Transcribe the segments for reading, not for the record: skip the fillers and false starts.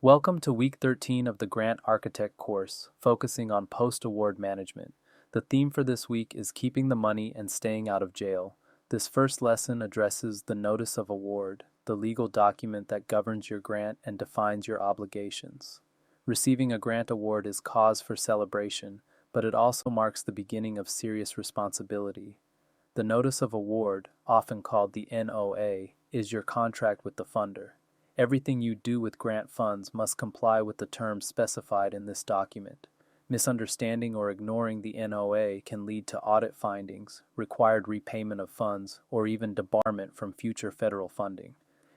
Welcome to Week 13 of the Grant Architect course, focusing on post-award management. The theme for this week is keeping the money and staying out of jail. This first lesson addresses the Notice of Award, the legal document that governs your grant and defines your obligations. Receiving a grant award is cause for celebration, but it also marks the beginning of serious responsibility. The Notice of Award, often called the NOA, is your contract with the funder. Everything you do with grant funds must comply with the terms specified in this document. Misunderstanding or ignoring the NOA can lead to audit findings, required repayment of funds, or even debarment from future federal funding.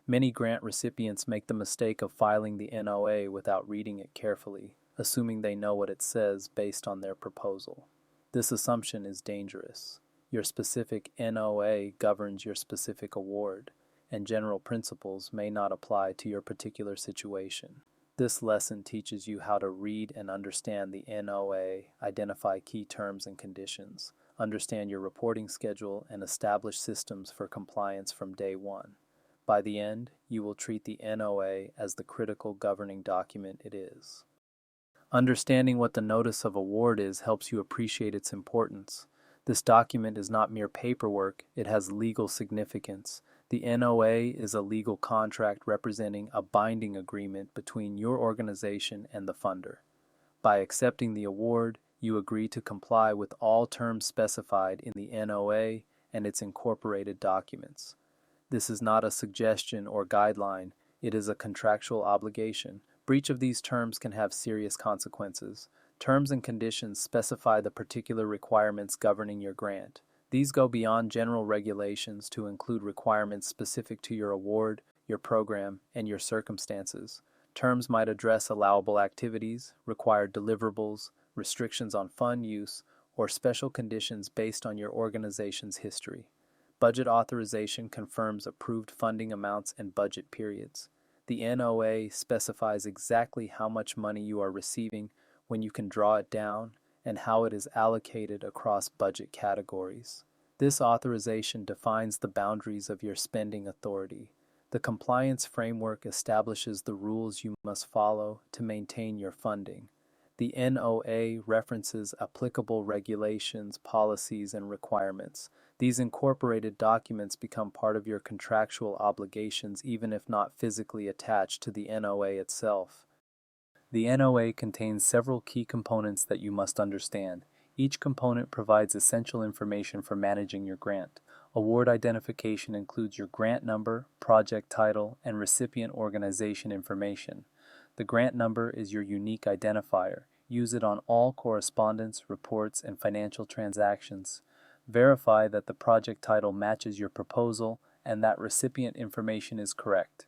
Many grant recipients make the mistake of filing the NOA without reading it carefully, assuming they know what it says based on their proposal. This assumption is dangerous. Your specific NOA governs your specific award, and general principles may not apply to your particular situation. This lesson teaches you how to read and understand the NOA, identify key terms and conditions, understand your reporting schedule, and establish systems for compliance from day one. By the end, you will treat the NOA as the critical governing document it is. Understanding what the Notice of Award is helps you appreciate its importance. This document is not mere paperwork, it has legal significance. The NOA is a legal contract representing a binding agreement between your organization and the funder. By accepting the award, you agree to comply with all terms specified in the NOA and its incorporated documents. This is not a suggestion or guideline, it is a contractual obligation. Breach of these terms can have serious consequences. Terms and conditions specify the particular requirements governing your grant. These go beyond general regulations to include requirements specific to your award, your program, and your circumstances. Terms might address allowable activities, required deliverables, restrictions on fund use, or special conditions based on your organization's history. Budget authorization confirms approved funding amounts and budget periods. The NOA specifies exactly how much money you are receiving, when you can draw it down, and how it is allocated across budget categories. This authorization defines the boundaries of your spending authority. The compliance framework establishes the rules you must follow to maintain your funding. The NOA references applicable regulations, policies, and requirements. These incorporated documents become part of your contractual obligations even if not physically attached to the NOA itself. The NOA contains several key components that you must understand. Each component provides essential information for managing your grant. Award identification includes your grant number, project title, and recipient organization information. The grant number is your unique identifier. Use it on all correspondence, reports, and financial transactions. Verify that the project title matches your proposal and that recipient information is correct.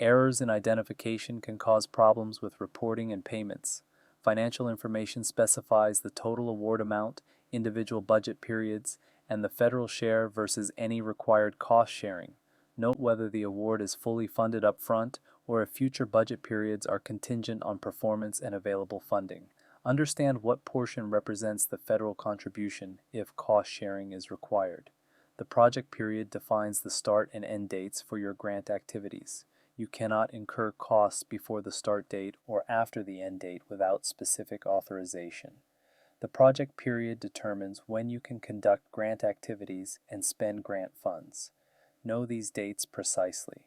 Errors in identification can cause problems with reporting and payments. Financial information specifies the total award amount, individual budget periods, and the federal share versus any required cost sharing. Note whether the award is fully funded upfront or if future budget periods are contingent on performance and available funding. Understand what portion represents the federal contribution if cost sharing is required. The project period defines the start and end dates for your grant activities. You cannot incur costs before the start date or after the end date without specific authorization. The project period determines when you can conduct grant activities and spend grant funds. Know these dates precisely.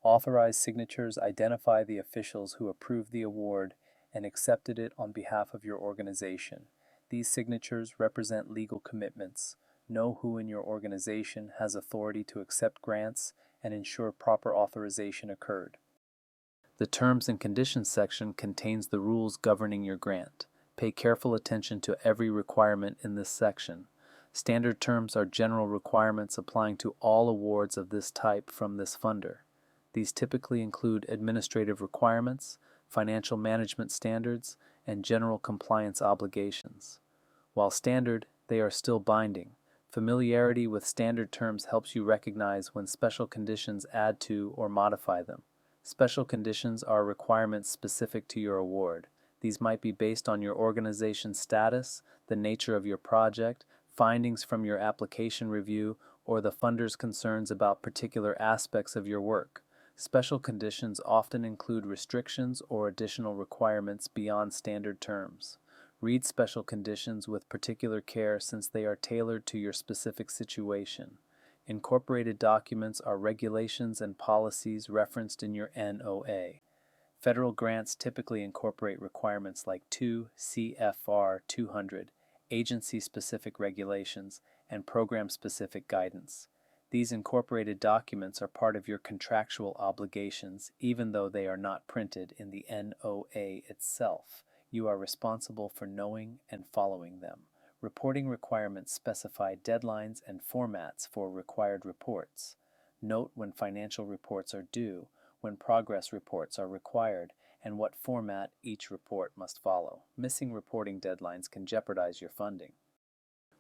Authorized signatures identify the officials who approved the award and accepted it on behalf of your organization. These signatures represent legal commitments. Know who in your organization has authority to accept grants and ensure proper authorization occurred. The Terms and Conditions section contains the rules governing your grant. Pay careful attention to every requirement in this section. Standard terms are general requirements applying to all awards of this type from this funder. These typically include administrative requirements, financial management standards, and general compliance obligations. While standard, they are still binding. Familiarity with standard terms helps you recognize when special conditions add to or modify them. Special conditions are requirements specific to your award. These might be based on your organization's status, the nature of your project, findings from your application review, or the funder's concerns about particular aspects of your work. Special conditions often include restrictions or additional requirements beyond standard terms. Read special conditions with particular care since they are tailored to your specific situation. Incorporated documents are regulations and policies referenced in your NOA. Federal grants typically incorporate requirements like 2 CFR 200, agency-specific regulations, and program-specific guidance. These incorporated documents are part of your contractual obligations, even though they are not printed in the NOA itself. You are responsible for knowing and following them. Reporting requirements specify deadlines and formats for required reports. Note when financial reports are due, when progress reports are required, and what format each report must follow. Missing reporting deadlines can jeopardize your funding.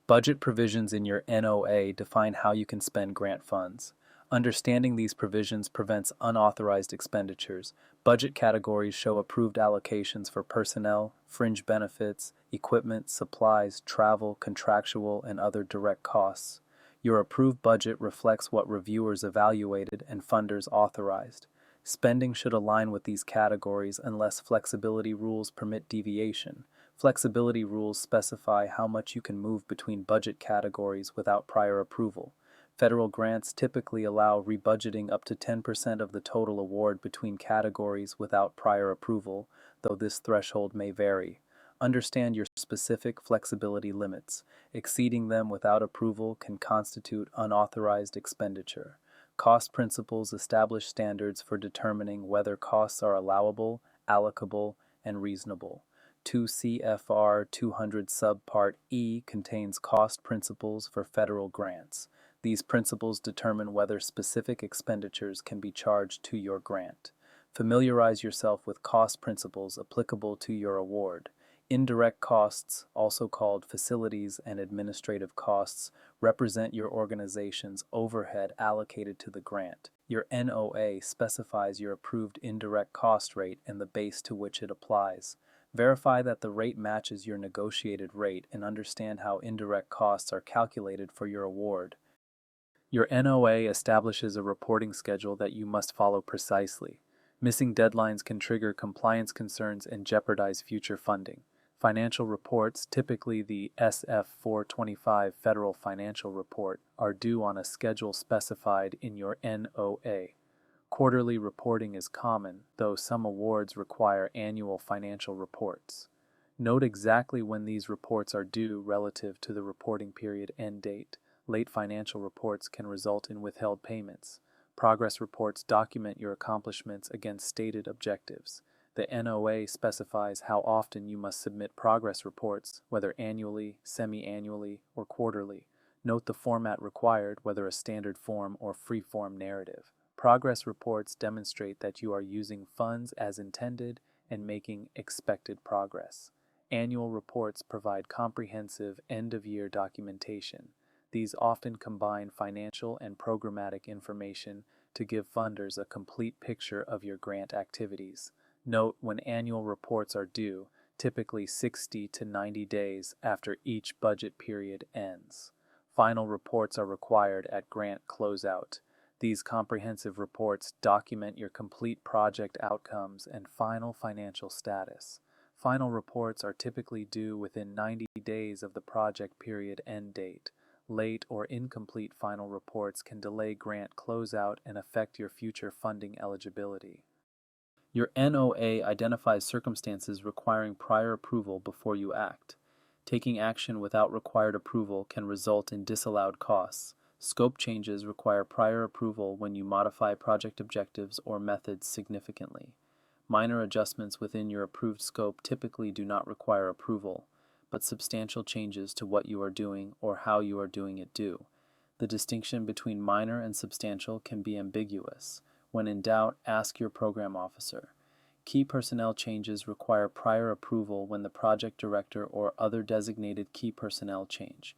Budget provisions in your NOA define how you can spend grant funds. Understanding these provisions prevents unauthorized expenditures. Budget categories show approved allocations for personnel, fringe benefits, equipment, supplies, travel, contractual, and other direct costs. Your approved budget reflects what reviewers evaluated and funders authorized. Spending should align with these categories unless flexibility rules permit deviation. Flexibility rules specify how much you can move between budget categories without prior approval. Federal grants typically allow rebudgeting up to 10% of the total award between categories without prior approval, though this threshold may vary. Understand your specific flexibility limits. Exceeding them without approval can constitute unauthorized expenditure. Cost principles establish standards for determining whether costs are allowable, allocable, and reasonable. 2 CFR 200 Subpart E contains cost principles for federal grants. These principles determine whether specific expenditures can be charged to your grant. Familiarize yourself with cost principles applicable to your award. Indirect costs, also called facilities and administrative costs, represent your organization's overhead allocated to the grant. Your NOA specifies your approved indirect cost rate and the base to which it applies. Verify that the rate matches your negotiated rate and understand how indirect costs are calculated for your award. Your NOA establishes a reporting schedule that you must follow precisely. Missing deadlines can trigger compliance concerns and jeopardize future funding. Financial reports, typically the SF 425 Federal Financial Report, are due on a schedule specified in your NOA. Quarterly reporting is common, though some awards require annual financial reports. Note exactly when these reports are due relative to the reporting period end date. Late financial reports can result in withheld payments. Progress reports document your accomplishments against stated objectives. The NOA specifies how often you must submit progress reports, whether annually, semi-annually, or quarterly. Note the format required, whether a standard form or free-form narrative. Progress reports demonstrate that you are using funds as intended and making expected progress. Annual reports provide comprehensive end-of-year documentation. These often combine financial and programmatic information to give funders a complete picture of your grant activities. Note when annual reports are due, typically 60 to 90 days after each budget period ends. Final reports are required at grant closeout. These comprehensive reports document your complete project outcomes and final financial status. Final reports are typically due within 90 days of the project period end date. Late or incomplete final reports can delay grant closeout and affect your future funding eligibility. Your NOA identifies circumstances requiring prior approval before you act. Taking action without required approval can result in disallowed costs. Scope changes require prior approval when you modify project objectives or methods significantly. Minor adjustments within your approved scope typically do not require approval, but substantial changes to what you are doing or how you are doing it do. The distinction between minor and substantial can be ambiguous. When in doubt, ask your program officer. Key personnel changes require prior approval when the project director or other designated key personnel change.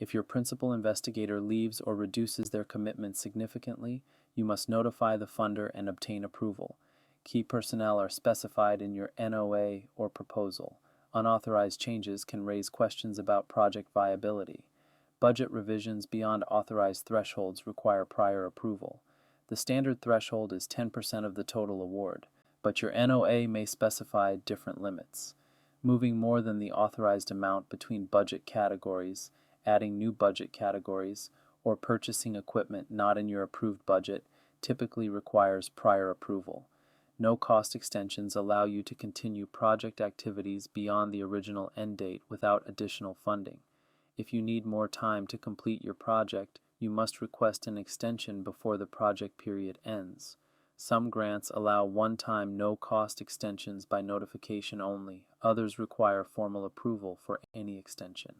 If your principal investigator leaves or reduces their commitment significantly, you must notify the funder and obtain approval. Key personnel are specified in your NOA or proposal. Unauthorized changes can raise questions about project viability. Budget revisions beyond authorized thresholds require prior approval. The standard threshold is 10% of the total award, but your NOA may specify different limits. Moving more than the authorized amount between budget categories, adding new budget categories, or purchasing equipment not in your approved budget typically requires prior approval. No-cost extensions allow you to continue project activities beyond the original end date without additional funding. If you need more time to complete your project, you must request an extension before the project period ends. Some grants allow one-time no-cost extensions by notification only. Others require formal approval for any extension.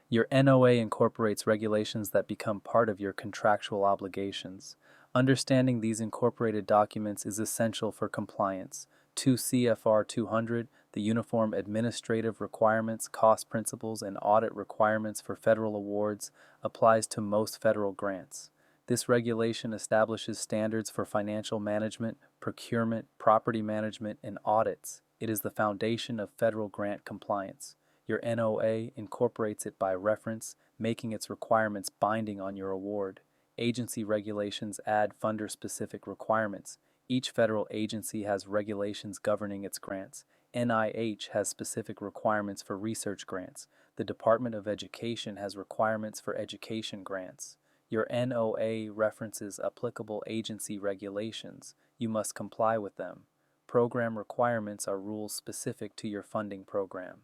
Your NOA incorporates regulations that become part of your contractual obligations. Understanding these incorporated documents is essential for compliance. 2 CFR 200, the Uniform Administrative Requirements, Cost Principles, and Audit Requirements for Federal Awards, applies to most federal grants. This regulation establishes standards for financial management, procurement, property management, and audits. It is the foundation of federal grant compliance. Your NOA incorporates it by reference, making its requirements binding on your award. Agency regulations add funder-specific requirements. Each federal agency has regulations governing its grants. NIH has specific requirements for research grants. The Department of Education has requirements for education grants. Your NOA references applicable agency regulations. You must comply with them. Program requirements are rules specific to your funding program.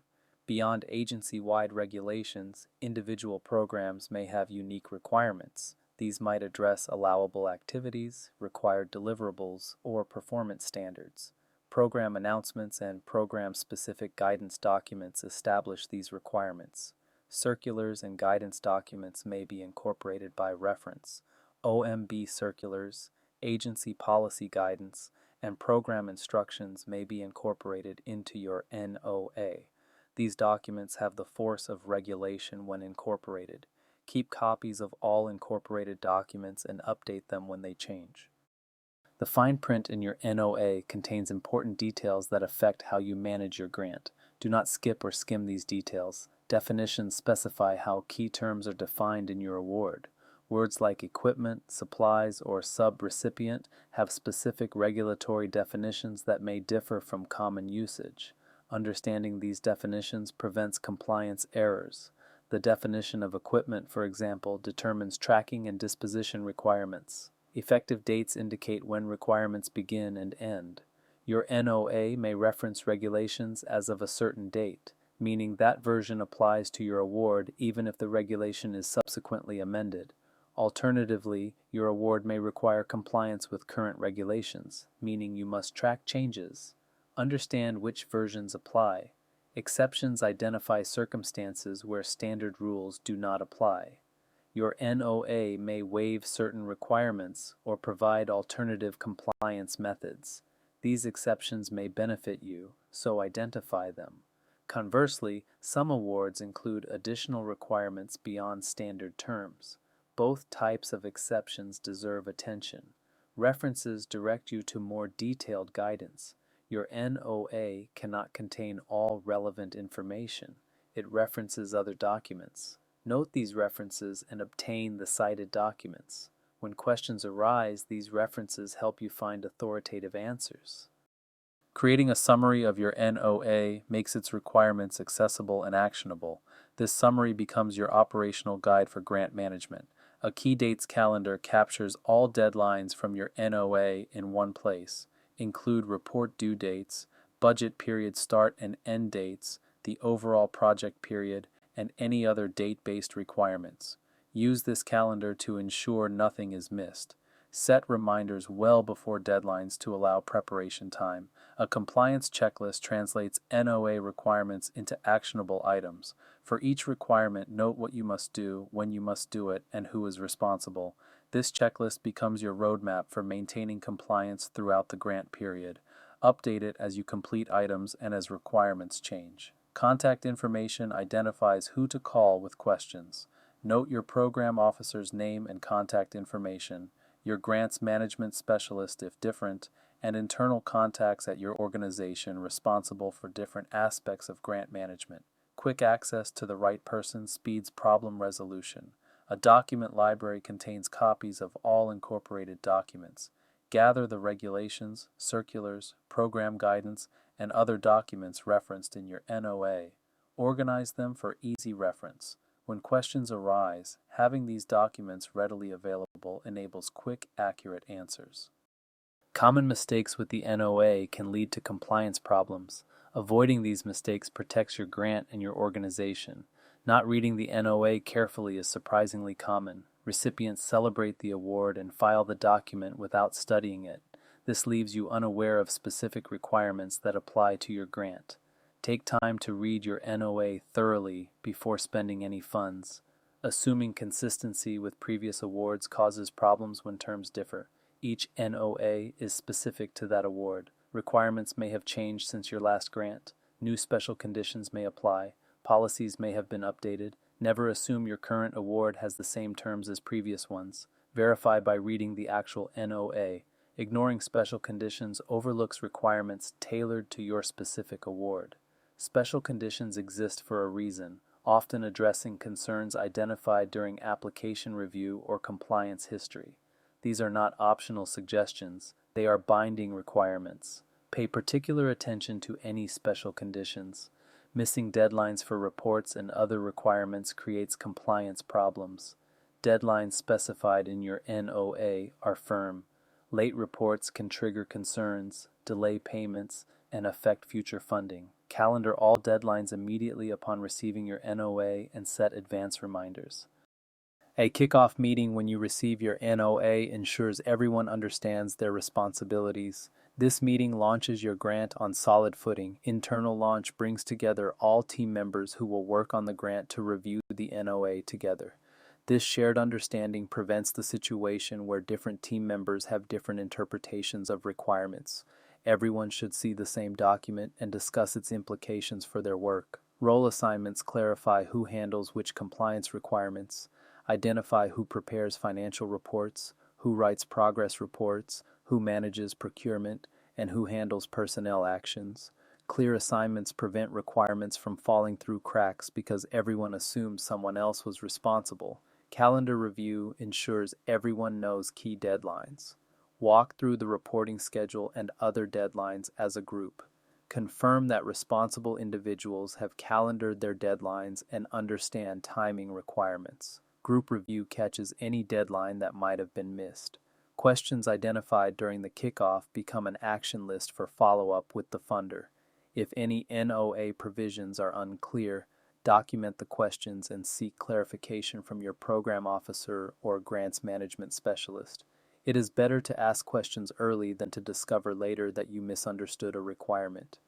Beyond agency-wide regulations, individual programs may have unique requirements. These might address allowable activities, required deliverables, or performance standards. Program announcements and program-specific guidance documents establish these requirements. Circulars and guidance documents may be incorporated by reference. OMB circulars, agency policy guidance, and program instructions may be incorporated into your NOA. These documents have the force of regulation when incorporated. Keep copies of all incorporated documents and update them when they change. The fine print in your NOA contains important details that affect how you manage your grant. Do not skip or skim these details. Definitions specify how key terms are defined in your award. Words like equipment, supplies, or sub-recipient have specific regulatory definitions that may differ from common usage. Understanding these definitions prevents compliance errors. The definition of equipment, for example, determines tracking and disposition requirements. Effective dates indicate when requirements begin and end. Your NOA may reference regulations as of a certain date, meaning that version applies to your award even if the regulation is subsequently amended. Alternatively, your award may require compliance with current regulations, meaning you must track changes. Understand which versions apply. Exceptions identify circumstances where standard rules do not apply. Your NOA may waive certain requirements or provide alternative compliance methods. These exceptions may benefit you, so identify them. Conversely, some awards include additional requirements beyond standard terms. Both types of exceptions deserve attention. References direct you to more detailed guidance. Your NOA cannot contain all relevant information. It references other documents. Note these references and obtain the cited documents. When questions arise, these references help you find authoritative answers. Creating a summary of your NOA makes its requirements accessible and actionable. This summary becomes your operational guide for grant management. A key dates calendar captures all deadlines from your NOA in one place. Include report due dates, budget period start and end dates, the overall project period, and any other date-based requirements. Use this calendar to ensure nothing is missed. Set reminders well before deadlines to allow preparation time. A compliance checklist translates NOA requirements into actionable items. For each requirement, note what you must do, when you must do it, and who is responsible. This checklist becomes your roadmap for maintaining compliance throughout the grant period. Update it as you complete items and as requirements change. Contact information identifies who to call with questions. Note your program officer's name and contact information, your grants management specialist if different, and internal contacts at your organization responsible for different aspects of grant management. Quick access to the right person speeds problem resolution. A document library contains copies of all incorporated documents. Gather the regulations, circulars, program guidance, and other documents referenced in your NOA. Organize them for easy reference. When questions arise, having these documents readily available enables quick, accurate answers. Common mistakes with the NOA can lead to compliance problems. Avoiding these mistakes protects your grant and your organization. Not reading the NOA carefully is surprisingly common. Recipients celebrate the award and file the document without studying it. This leaves you unaware of specific requirements that apply to your grant. Take time to read your NOA thoroughly before spending any funds. Assuming consistency with previous awards causes problems when terms differ. Each NOA is specific to that award. Requirements may have changed since your last grant. New special conditions may apply. Policies may have been updated. Never assume your current award has the same terms as previous ones. Verify by reading the actual NOA. Ignoring special conditions overlooks requirements tailored to your specific award. Special conditions exist for a reason, often addressing concerns identified during application review or compliance history. These are not optional suggestions, they are binding requirements. Pay particular attention to any special conditions. Missing deadlines for reports and other requirements creates compliance problems. Deadlines specified in your NOA are firm. Late reports can trigger concerns, delay payments, and affect future funding. Calendar all deadlines immediately upon receiving your NOA and set advance reminders. A kickoff meeting when you receive your NOA ensures everyone understands their responsibilities. This meeting launches your grant on solid footing. Internal launch brings together all team members who will work on the grant to review the NOA together. This shared understanding prevents the situation where different team members have different interpretations of requirements. Everyone should see the same document and discuss its implications for their work. Role assignments clarify who handles which compliance requirements. Identify who prepares financial reports, who writes progress reports, who manages procurement, and who handles personnel actions. Clear assignments prevent requirements from falling through cracks because everyone assumes someone else was responsible. Calendar review ensures everyone knows key deadlines. Walk through the reporting schedule and other deadlines as a group. Confirm that responsible individuals have calendared their deadlines and understand timing requirements. Group review catches any deadline that might have been missed. Questions identified during the kickoff become an action list for follow-up with the funder. If any NOA provisions are unclear, document the questions and seek clarification from your program officer or grants management specialist. It is better to ask questions early than to discover later that you misunderstood a requirement.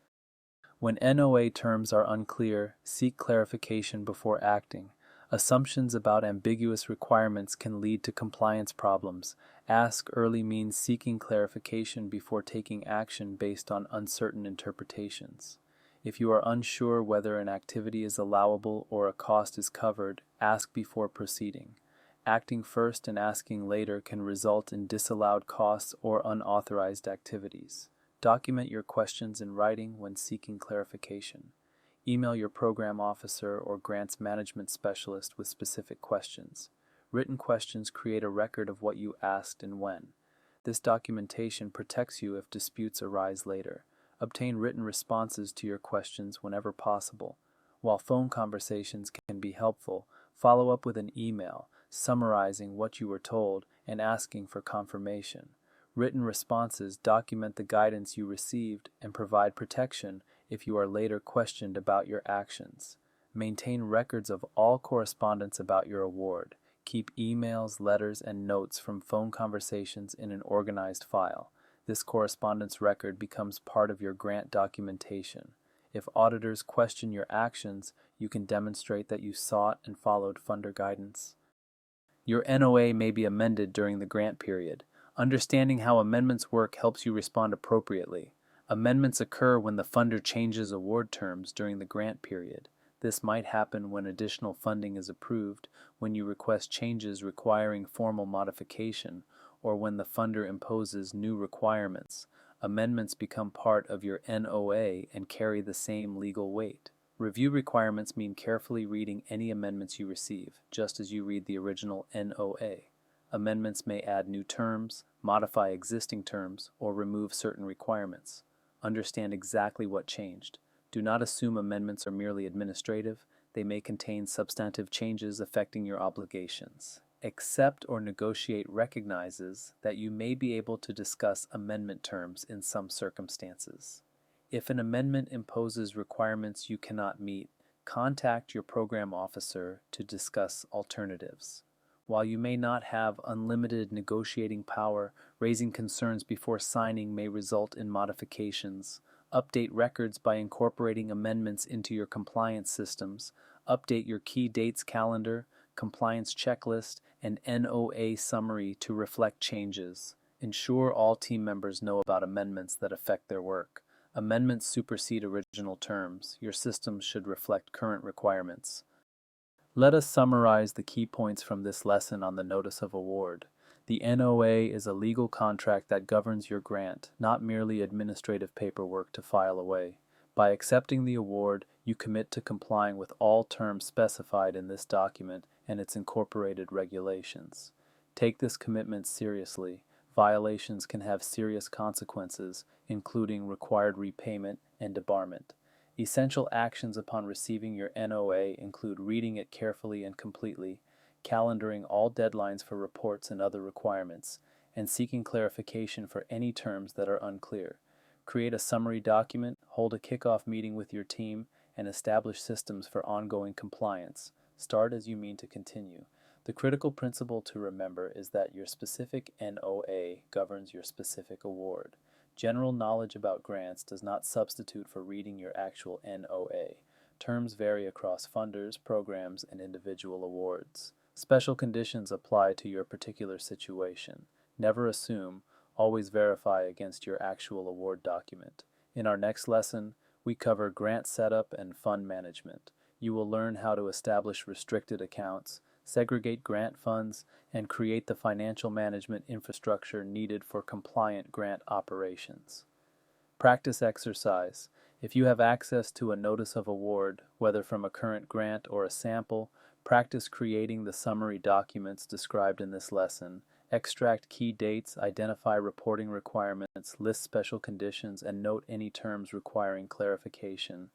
When NOA terms are unclear, seek clarification before acting. Assumptions about ambiguous requirements can lead to compliance problems. Ask early means seeking clarification before taking action based on uncertain interpretations. If you are unsure whether an activity is allowable or a cost is covered, ask before proceeding. Acting first and asking later can result in disallowed costs or unauthorized activities. Document your questions in writing when seeking clarification. Email your program officer or grants management specialist with specific questions. Written questions create a record of what you asked and when. This documentation protects you if disputes arise later. Obtain written responses to your questions whenever possible. While phone conversations can be helpful, follow up with an email, summarizing what you were told and asking for confirmation. Written responses document the guidance you received and provide protection if you are later questioned about your actions. Maintain records of all correspondence about your award. Keep emails, letters, and notes from phone conversations in an organized file. This correspondence record becomes part of your grant documentation. If auditors question your actions, you can demonstrate that you sought and followed funder guidance. Your NOA may be amended during the grant period. Understanding how amendments work helps you respond appropriately. Amendments occur when the funder changes award terms during the grant period. This might happen when additional funding is approved, when you request changes requiring formal modification, or when the funder imposes new requirements. Amendments become part of your NOA and carry the same legal weight. Review requirements mean carefully reading any amendments you receive, just as you read the original NOA. Amendments may add new terms, modify existing terms, or remove certain requirements. Understand exactly what changed. Do not assume amendments are merely administrative. They may contain substantive changes affecting your obligations. Accept or negotiate recognizes that you may be able to discuss amendment terms in some circumstances. If an amendment imposes requirements you cannot meet, contact your program officer to discuss alternatives. While you may not have unlimited negotiating power, raising concerns before signing may result in modifications. Update records by incorporating amendments into your compliance systems. Update your key dates calendar, compliance checklist, and NOA summary to reflect changes. Ensure all team members know about amendments that affect their work. Amendments supersede original terms. Your systems should reflect current requirements. Let us summarize the key points from this lesson on the Notice of Award. The NOA is a legal contract that governs your grant, not merely administrative paperwork to file away. By accepting the award, you commit to complying with all terms specified in this document and its incorporated regulations. Take this commitment seriously. Violations can have serious consequences, including required repayment and debarment. Essential actions upon receiving your NOA include reading it carefully and completely, calendaring all deadlines for reports and other requirements, and seeking clarification for any terms that are unclear. Create a summary document, hold a kickoff meeting with your team, and establish systems for ongoing compliance. Start as you mean to continue. The critical principle to remember is that your specific NOA governs your specific award. General knowledge about grants does not substitute for reading your actual NOA. Terms vary across funders, programs, and individual awards. Special conditions apply to your particular situation. Never assume, always verify against your actual award document. In our next lesson, we cover grant setup and fund management. You will learn how to establish restricted accounts, segregate grant funds, and create the financial management infrastructure needed for compliant grant operations. Practice exercise. If you have access to a notice of award, whether from a current grant or a sample, practice creating the summary documents described in this lesson. Extract key dates, identify reporting requirements, list special conditions, and note any terms requiring clarification.